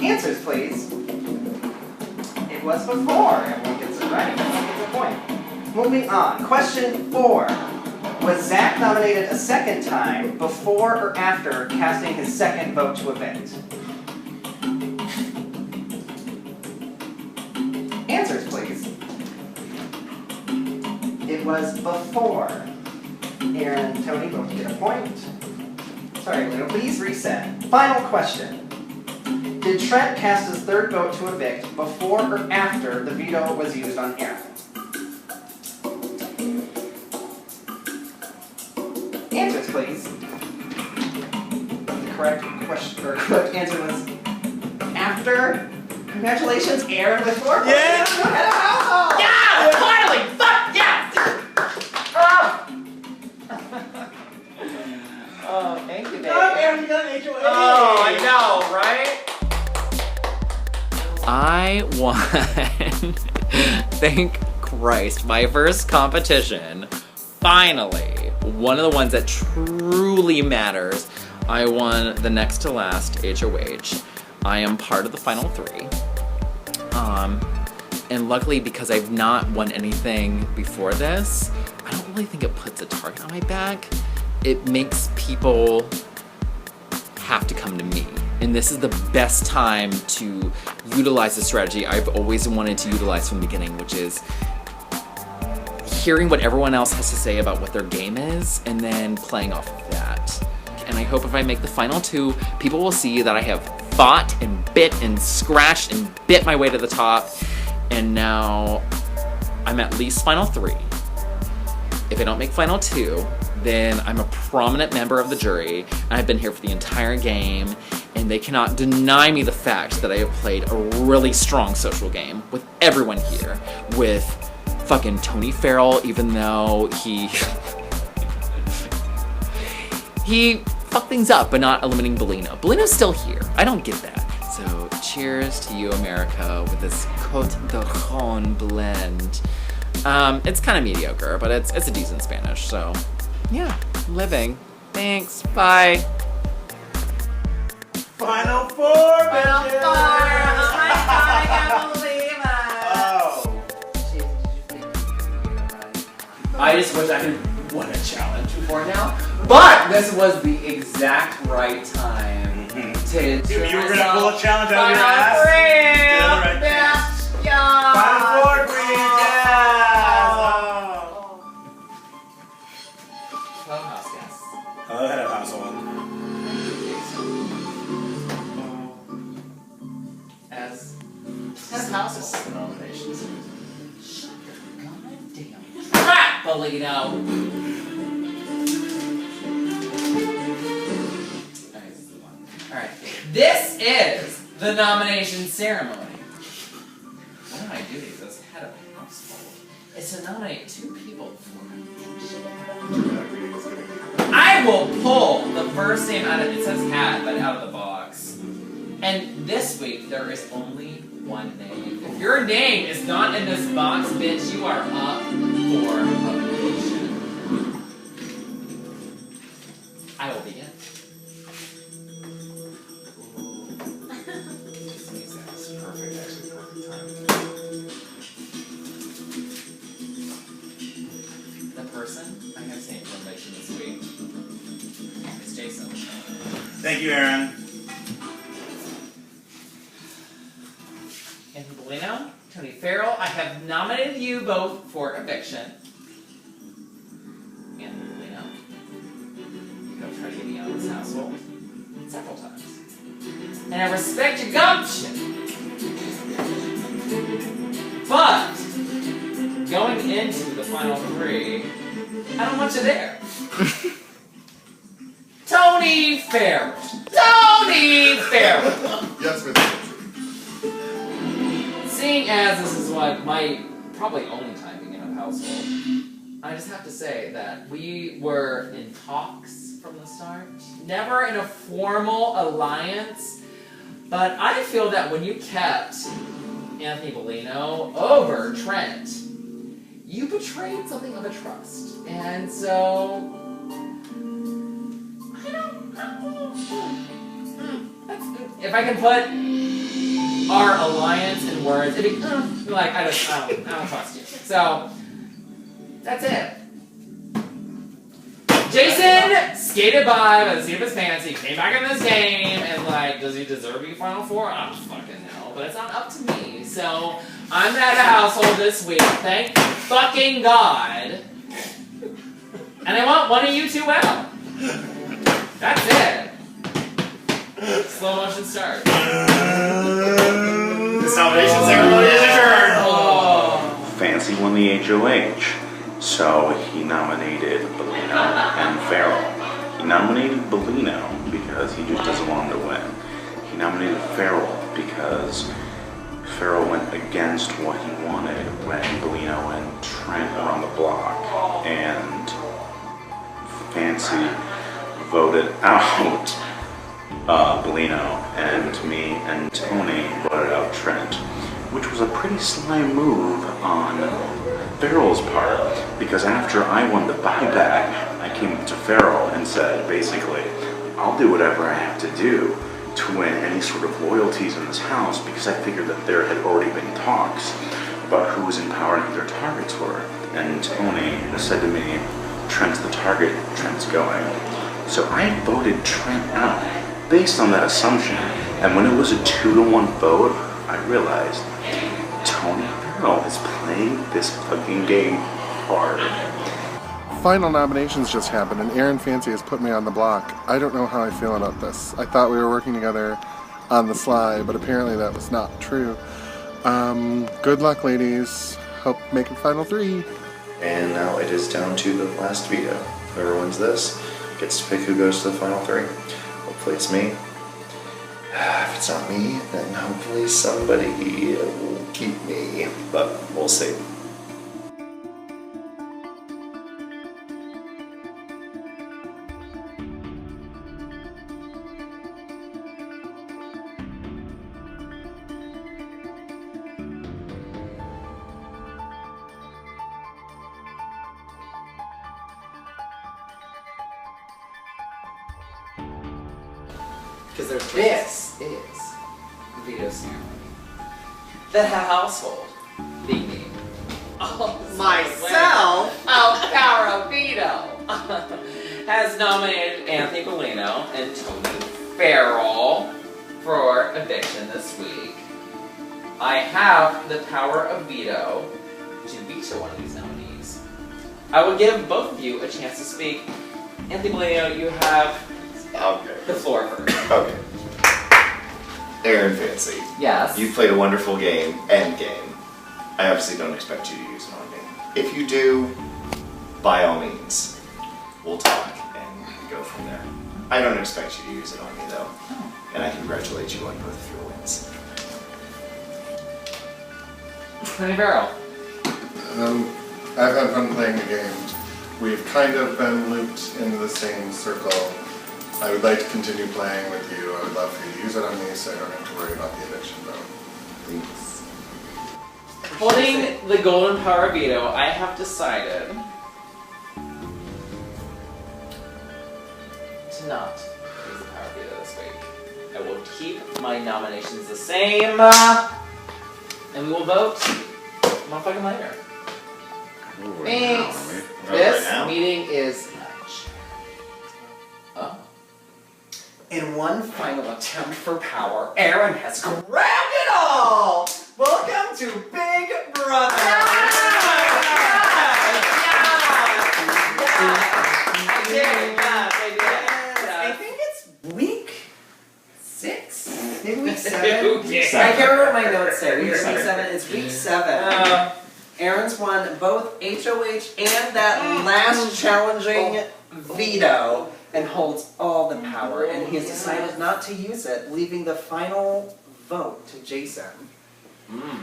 Answers, please. It was before. Everyone gets it right. Everyone gets a point. Moving on. Question 4. Was Zach nominated a second time before or after casting his second vote to evict? Answers, please. It was before. Aaron and Tony both get a point. Sorry, Leo, please reset. Final question. Did Trent cast his third vote to evict before or after the veto was used on Aaron? Answers, please. The correct question or correct answer was after. Congratulations, Aaron, with 4 points. Yeah! Yeah! Finally! Fuck yeah! Oh, thank you, baby. Aaron, you got an HOA. Oh, I know, right? I won. Thank Christ. My first competition. Finally. One of the ones that truly matters. I won the next to last HOH. I am part of the final 3. And luckily, because I've not won anything before this, I don't really think it puts a target on my back. It makes people have to come to me. And this is the best time to utilize the strategy I've always wanted to utilize from the beginning, which is hearing what everyone else has to say about what their game is, and then playing off of that. And I hope if I make the final 2, people will see that I have fought and bit and scratched and bit my way to the top, and now I'm at least final 3. If I don't make final 2, then I'm a prominent member of the jury, and I've been here for the entire game, and they cannot deny me the fact that I have played a really strong social game with everyone here, with fucking Tony Farrell, even though he fucked things up, but not eliminating Bellino. Bellino's still here. I don't get that. So cheers to you, America, with this Côte d'Aron blend. It's kind of mediocre, but it's a decent Spanish, so yeah, living. Thanks, bye. Final four, Final bitches! four! Oh my god, I can't believe it! Oh. I just wish I could win a challenge before now. But this was the exact right time to If you were gonna pull a challenge out of your Final ass, three! do the right Bitch! Yeah! Final four, Queen! Yes! Clubhouse guests. Hello, head of household. As household. nominations. Shut your goddamn trap, Polino! Alright, this is the nomination ceremony. Why don't I do these as head of household? It's to nominate 2 people for I will pull the first name out of, it says hat, but out of the box. And this week, there is only one name. If your name is not in this box, bitch, you are up for elimination. I will begin. Perfect, actually, perfect time. The person I have seen for elimination this week is Jason. Thank you, Aaron. Anthony Bolino, Tony Farrell, I have nominated you both for eviction. Anthony Bolino, you have tried to get me out of this household several times. And I respect your gumption. But, going into the final 3, I don't want you there. Tony Farrell. Tony Farrell. Yes, Mr. Seeing as this is what my probably only time being in a household, I just have to say that we were in talks from the start. Never in a formal alliance, but I feel that when you kept Anthony Bolino over Trent, you betrayed something of a trust. And so, I don't know. If I can put our alliance in words, it'd be like, I don't trust you. So, that's it. Jason skated by the seat of his pants. He came back in this game, and like, does he deserve to be Final Four? I don't fucking know, but it's not up to me. So, I'm at a household this week. Thank fucking God. And I want one of you 2 out. That's it. Slow motion start. This nomination ceremony is adjourned. Oh. Fancy won the HOH, so he nominated Bolino and Farrell. He nominated Bolino because he just doesn't want him to win. He nominated Farrell because Farrell went against what he wanted when Bolino and Trent were on the block, and Fancy voted out Bolino, and me and Tony voted out Trent, which was a pretty sly move on Farrell's part, because after I won the buyback, I came up to Farrell and said, basically, I'll do whatever I have to do to win any sort of loyalties in this house, because I figured that there had already been talks about who was in power and who their targets were. And Tony said to me, Trent's the target, Trent's going. So I voted Trent out based on that assumption, and when it was a 2-1 vote, I realized Tony Farrell is playing this fucking game hard. Final nominations just happened, and Aaron Fancy has put me on the block. I don't know how I feel about this. I thought we were working together on the sly, but apparently that was not true. Good luck, ladies. Hope make it final 3. And now it is down to the last veto. Whoever wins this gets to pick who goes to the final 3. Hopefully it's me. If it's not me, then hopefully somebody will keep me. But we'll see. Because there's This is Veto ceremony. the household being me. Myself? Oh, Power of Veto has nominated Anthony Bellino and Tony Farrell for eviction this week. I have the power of veto to veto one of these nominees. I will give both of you a chance to speak. Anthony Bellino, you have the floor first. Okay. Aaron Fancy. Yes. You've played a wonderful game, end game. I obviously don't expect you to use it on me. If you do, by all means, we'll talk and go from there. I don't expect you to use it on me though. And I congratulate you on both of your wins. Tony Farrell. I've had fun playing the game. We've kind of been looped in the same circle. I would like to continue playing with you. I would love for you to use it on me so I don't have to worry about the eviction though. Please. Holding the golden power of veto, I have decided to not use the power of veto this week. I will keep my nominations the same, and we will vote motherfucking later. Thanks. Right This now. meeting is Oh. in one final attempt for power. Aaron has grabbed it all. Welcome to Big Brother. I think it's week 6, maybe week 7. I can't remember what my notes say. Week 7. It's week 7. Aaron's won both HOH and that last challenging veto and holds all the power. And he has decided not to use it, leaving the final vote to Jason.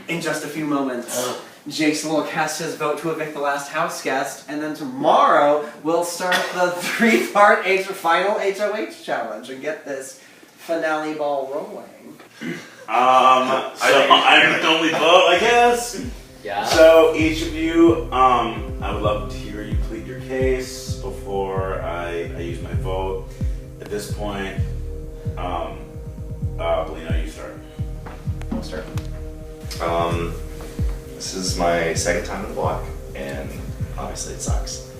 In just a few moments, Jason will cast his vote to evict the last house guest, and then tomorrow we'll start the 3-part final HOH challenge and get this finale ball rolling. So I'm the only vote, I guess. Yeah. So each of you, I would love to hear you plead your case before I use my vote. At this point, Bellino, you start. I'll start. This is my second time in the block, and obviously it sucks.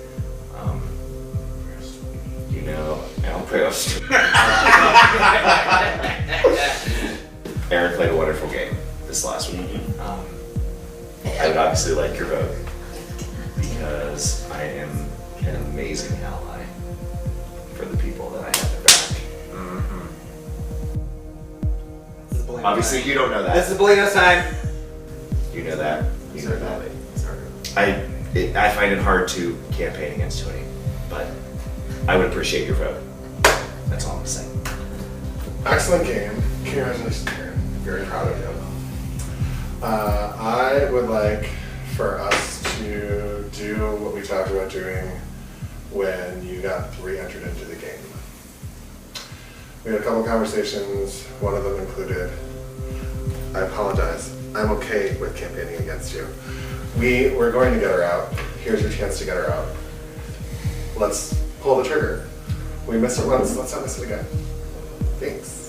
You know, Al Prost. Aaron played a wonderful game this last week. I would obviously like your vote because I am an amazing ally for the people that I have their back. Obviously, you don't know that. This is Bellino's time. You know that. You know that. I find it hard to campaign against Tony, but I would appreciate your vote. That's all I'm saying. Excellent game. Congratulations, Aaron. Very proud of you. I would like for us to do what we talked about doing when you got re-entered into the game. We had a couple conversations. One of them included, I apologize. I'm okay with campaigning against you. We're going to get her out. Here's your chance to get her out. Let's pull the trigger. We missed it once, let's not miss it again. Thanks.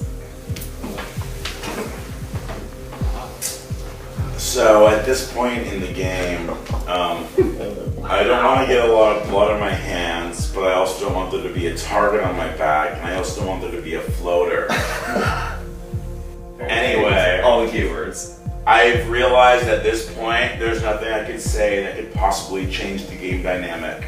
So at this point in the game, I don't want to get a lot of blood on my hands, but I also don't want there to be a target on my back, and I also don't want there to be a floater. Anyway, all the keywords. I've realized at this point there's nothing I could say that could possibly change the game dynamic.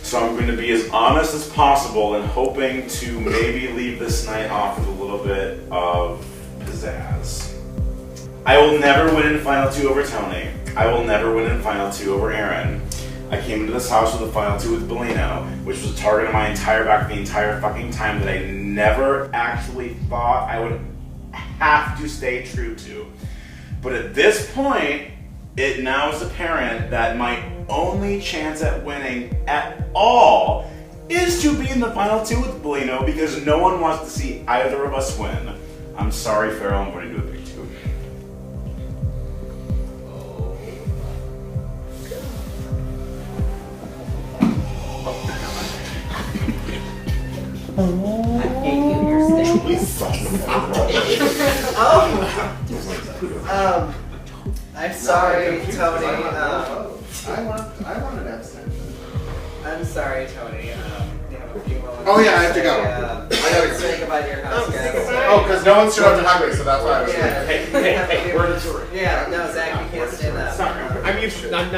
So I'm going to be as honest as possible and hoping to maybe leave this night off with a little bit of pizzazz. I will never win in Final 2 over Tony. I will never win in Final 2 over Aaron. I came into this house with a Final 2 with Bellino, which was a target on my entire back the entire fucking time that I never actually thought I would have to stay true to. But at this point, it now is apparent that my only chance at winning at all is to be in the Final 2 with Bellino because no one wants to see either of us win. I'm sorry, Farrell, I'm going to do a big 2. I hate you, your snake. I'm sorry, Tony. I want an abstention. I'm sorry, Tony. You have a few moments. Oh yeah, I have to go. I know it's saying goodbye to your house guests. Oh, because no one's showed up to hungry, so that's why I was Yeah. here. Word of story. Yeah, no, Zach, you can't say that. Sorry, I'm not used to that.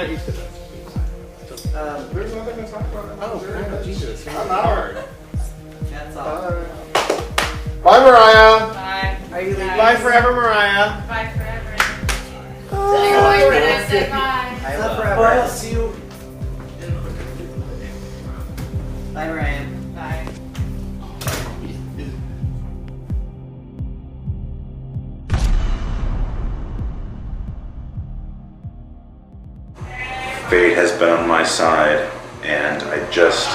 There's nothing to talk about. Oh, Jesus. I'm out. That's all. Bye, Mariah. Bye. Are you leaving? Bye forever, Mariah. Bye forever. Tell your boyfriend I said bye. I love forever. See you. Bye, Ryan. Bye. Fate has been on my side, and I just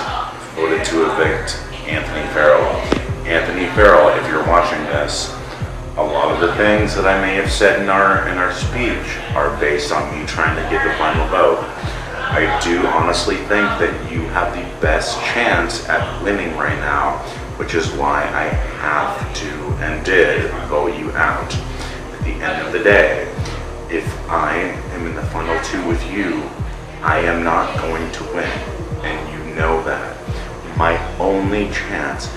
voted to evict Anthony Farrell. Anthony Farrell, if you're watching this, a lot of the things that I may have said in our speech are based on me trying to get the final vote. I do honestly think that you have the best chance at winning right now, which is why I have to and did vote you out. At the end of the day, if I am in the final two with you, I am not going to win, and you know that. My only chance,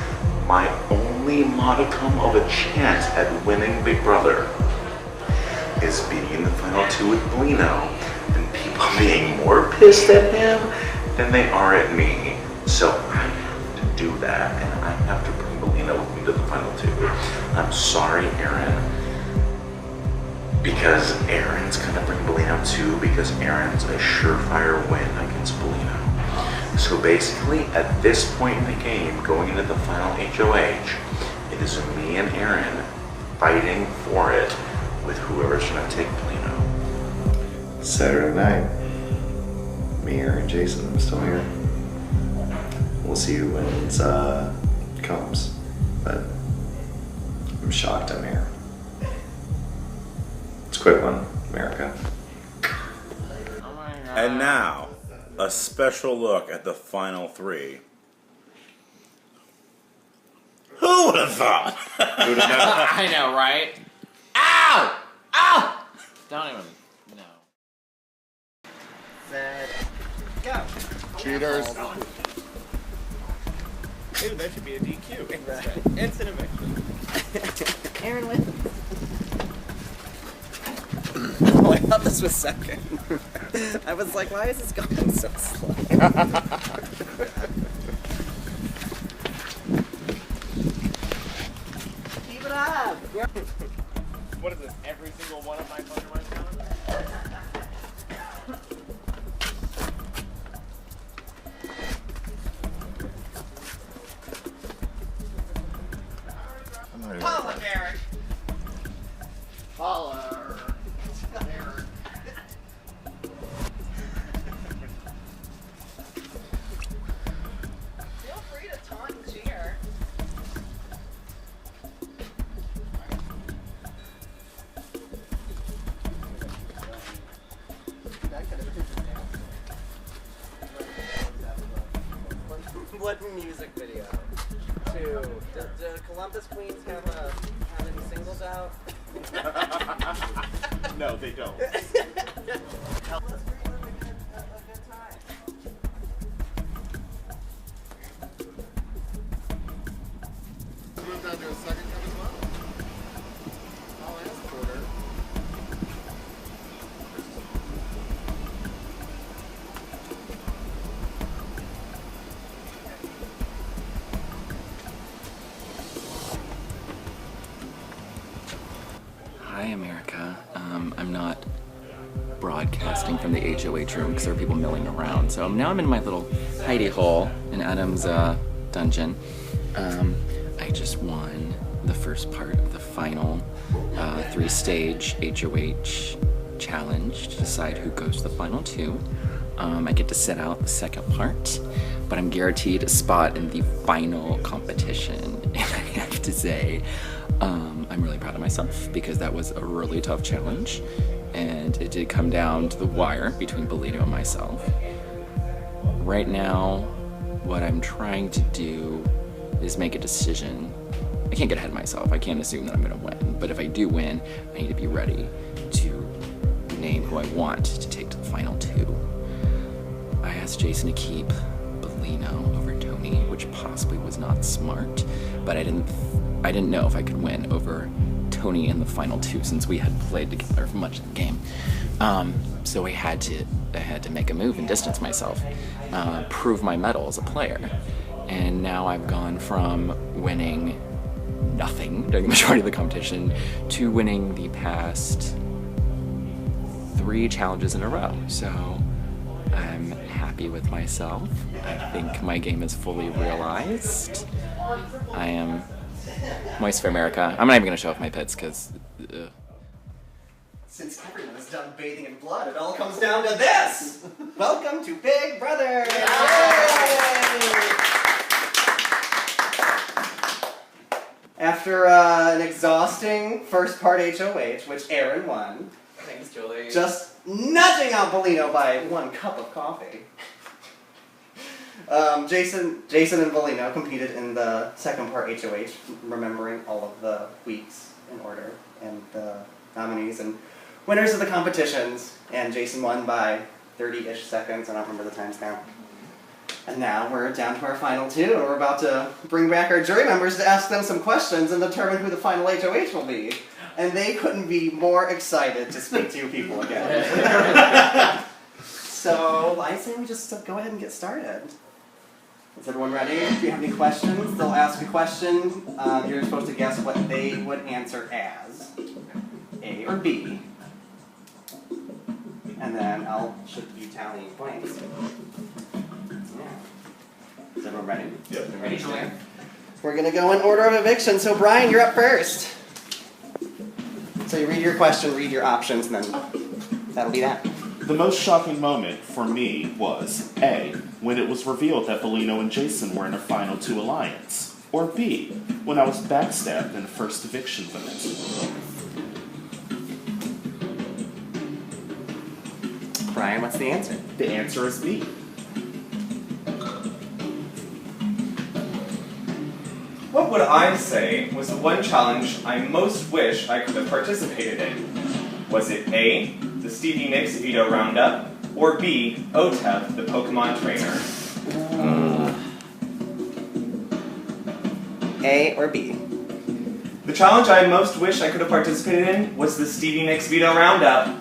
my only modicum of a chance at winning Big Brother is being in the final two with Bolino, and people being more pissed at him than they are at me. So I have to do that, and I have to bring Bolino with me to the final two. I'm sorry, Aaron. Because Aaron's gonna bring Bolino too, because Aaron's a surefire win against Bolino. So basically, at this point in the game, going into the final HOH, it is me and Aaron fighting for it with whoever's gonna take Bolino. Saturday night. Me, Aaron, Jason, I'm still here. We'll see you when it comes. But I'm shocked I'm here. It's a quick one, America. And now, a special look at the final three. Who would have thought? Who'd have known? I know, right? Ow! Ow! Don't even know. Set. Go. Cheaters. Dude, that should be a DQ. Instant eviction. Aaron wins. Oh, I thought this was second. I was like, why is this going so slow? Keep it up. What is this? Every single one of my Thundermine challenges? Holla, Derek. Holla. Feel free to taunt and cheer. What music video? Do Columbus Queens have any singles out? No, they don't. Move down to a second cup as well. I'll ask quarter. Hi, America. I'm not broadcasting from the HOH room because there are people milling around. So now I'm in my little hidey hole in Adam's dungeon. I just won the first part of the final 3-stage HOH challenge to decide who goes to the final two. I get to set out the second part, but I'm guaranteed a spot in the final competition. And I have to say, I'm really proud of myself because that was a really tough challenge, and it did come down to the wire between Bolino and myself. Right now, what I'm trying to do is make a decision I can't get ahead of myself. I can't assume that I'm gonna win. But if I do win, I need to be ready to name who I want to take to the final 2. I asked Jason to keep Bellino over Tony, which possibly was not smart, but I didn't know if I could win over Tony in the final 2 since we had played together for much of the game. So I had to make a move and distance myself, prove my mettle as a player. And now I've gone from winning nothing during the majority of the competition to winning the past 3 challenges in a row. So I'm happy with myself. I think my game is fully realized. I am moist for America. I'm not even gonna show off my pits because. Since everyone is done bathing in blood, it all comes down to this. Welcome to Big Brother. Yay! After an exhausting first part HOH, which Aaron won. Thanks, Julie. Just nudging out Bellino by 1 cup of coffee. Jason and Bellino competed in the second part HOH, remembering all of the weeks in order and the nominees and winners of the competitions. And Jason won by 30-ish seconds. I don't remember the times now. And now we're down to our final 2, and we're about to bring back our jury members to ask them some questions and determine who the final HOH will be. And they couldn't be more excited to speak to you people again. So I say we just go ahead and get started. Is everyone ready? If you have any questions, they'll ask a question. You're supposed to guess what they would answer as. A or B. And then I'll should you tally points. Yeah. Is everyone ready? Yep. Ready, Julian? We're going to go in order of eviction. So Brian, you're up first. So you read your question, read your options, and then that'll be that. The most shocking moment for me was A, when it was revealed that Bellino and Jason were in a final 2 alliance, or B, when I was backstabbed in the first eviction vote. Brian, what's the answer? The answer is B. What would I say was the one challenge I most wish I could have participated in? Was it A, the Stevie Nicks Veto Roundup, or B, Otep, the Pokemon trainer? A or B? The challenge I most wish I could have participated in was the Stevie Nicks Veto Roundup.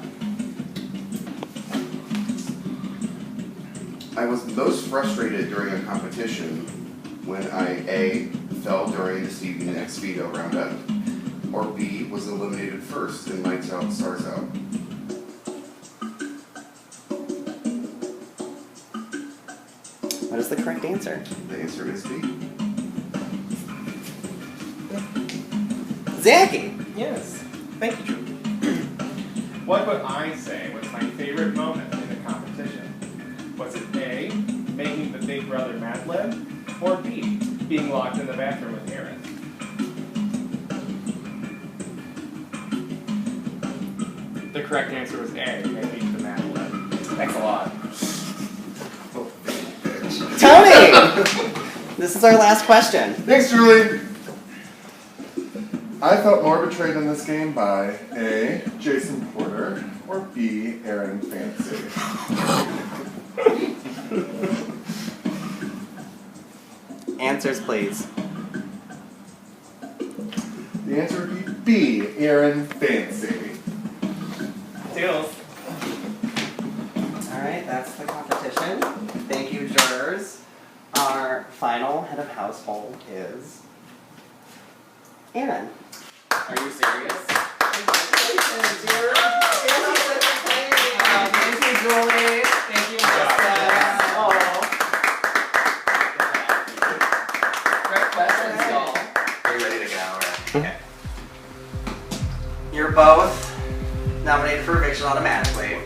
I was most frustrated during a competition when I A, fell during the Stevie Nicks Veto Roundup, or B, was eliminated first in Lights Out, Stars Out. What is the correct answer? The answer is B. Zachy! Yes. Thank you, Drew. What would I say was my favorite moment in the competition? Was it A, making the Big Brother Mad Lib, or B, being locked in the bathroom with Aaron? The correct answer was A, making the Mad Lib. Thanks a lot. Tony! This is our last question. Thanks, Julie. I felt more betrayed in this game by A, Jason Porter, or B, Aaron Fancy. Answers, please. The answer would be B, Aaron Fancy. Toodles. Alright, that's the competition. Thank you, jurors. Our final head of household is Aaron. Are you serious? Congratulations, you're thank you, Julie. Thank you, Great questions, y'all. Are you ready to go? Okay. You're both nominated for eviction automatically,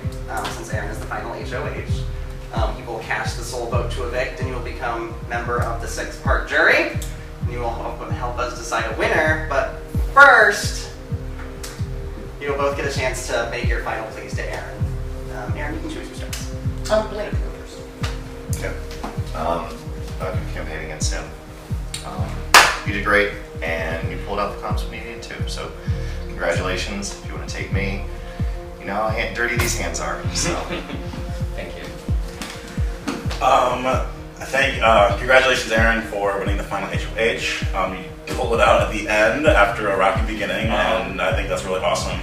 since Aaron is the final HOH. He will cast the sole vote to evict, and you will become member of the 6-part jury. And you will help us decide a winner, but first, you will both get a chance to make your final pleas to Aaron. Aaron, you can choose your starts. Bellino can go first. Okay. I've been campaigning against him. You did great, and you pulled out the comps when you needed to. So congratulations. If you want to take me, you know how dirty these hands are. So Thank you. Congratulations, Aaron, for winning the final HOH. You pulled it out at the end after a rocky beginning, and I think that's really awesome.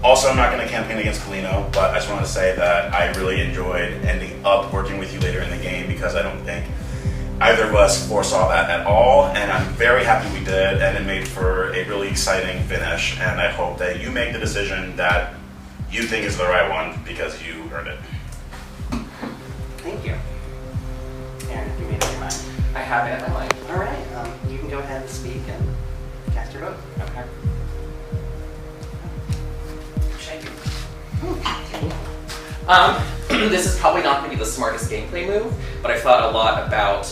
Also, I'm not going to campaign against Colino, but I just wanted to say that I really enjoyed ending up working with you later in the game because I don't think either of us foresaw that at all, and I'm very happy we did, and it made for a really exciting finish, and I hope that you make the decision that you think is the right one because you earned it. Thank you. Aaron, have you made up your mind? I have it in my mind. All right, you can go ahead and speak and cast your vote. Okay. Thank you. This is probably not going to be the smartest gameplay move, but I thought a lot about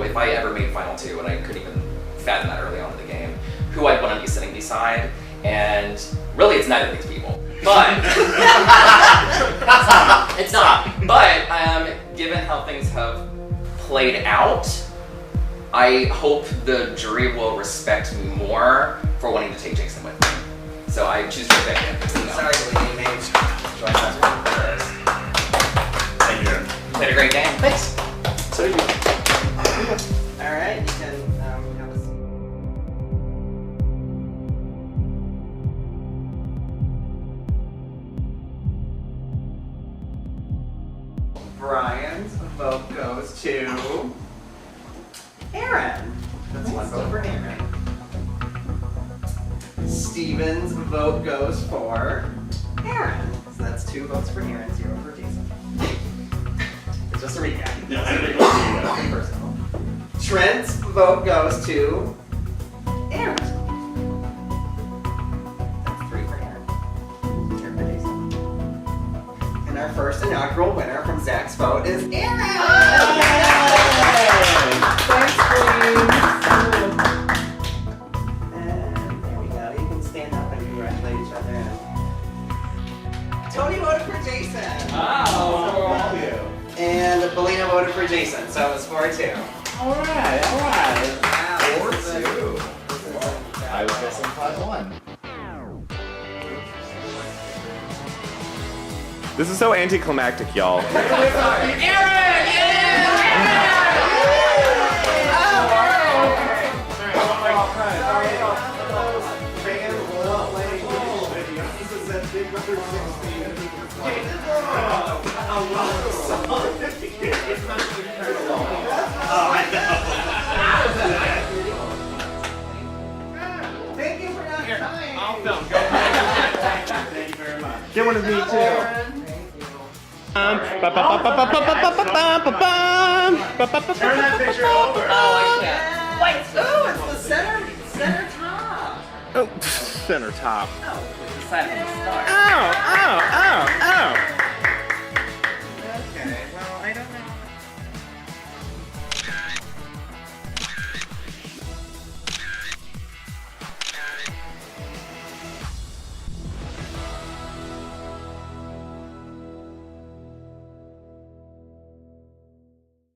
if I ever made Final 2, and I couldn't even fathom that early on in the game, who I'd want to be sitting beside, and really it's neither of these people. But it's not. But given how things have played out, I hope the jury will respect me more for wanting to take Jason with me. So I choose to pick him. Sorry, Lee, you made choices first. Thank you, Aaron. Played a great game. Thanks. So did you. All right, you can have a seat. Brian's vote goes to Aaron. That's one vote for Aaron. Steven's vote goes for Aaron. So that's 2 votes for Aaron, 0 for Jason. It's just a recap. Nothing personal. Trent's vote goes to Aaron. That's 3 for Aaron. 0 for Jason. And our first inaugural winner from Zach's vote is Aaron! Thanks, Queen! And there we go. You can stand up and congratulate each other. Tony voted for Jason! And Belina voted for Jason, so it was 4-2. alright. Wow, 4-2. I was guessing 5-1. This is so anticlimactic, y'all. Thank you for not trying. I'll film. Go. Thank you very much. Get one of me too. Turn that picture over. Oh, I can't. Wait, ooh, it's the center top. Oh, center top. Oh, it's the side of the star. Ow, ow, ow, ow.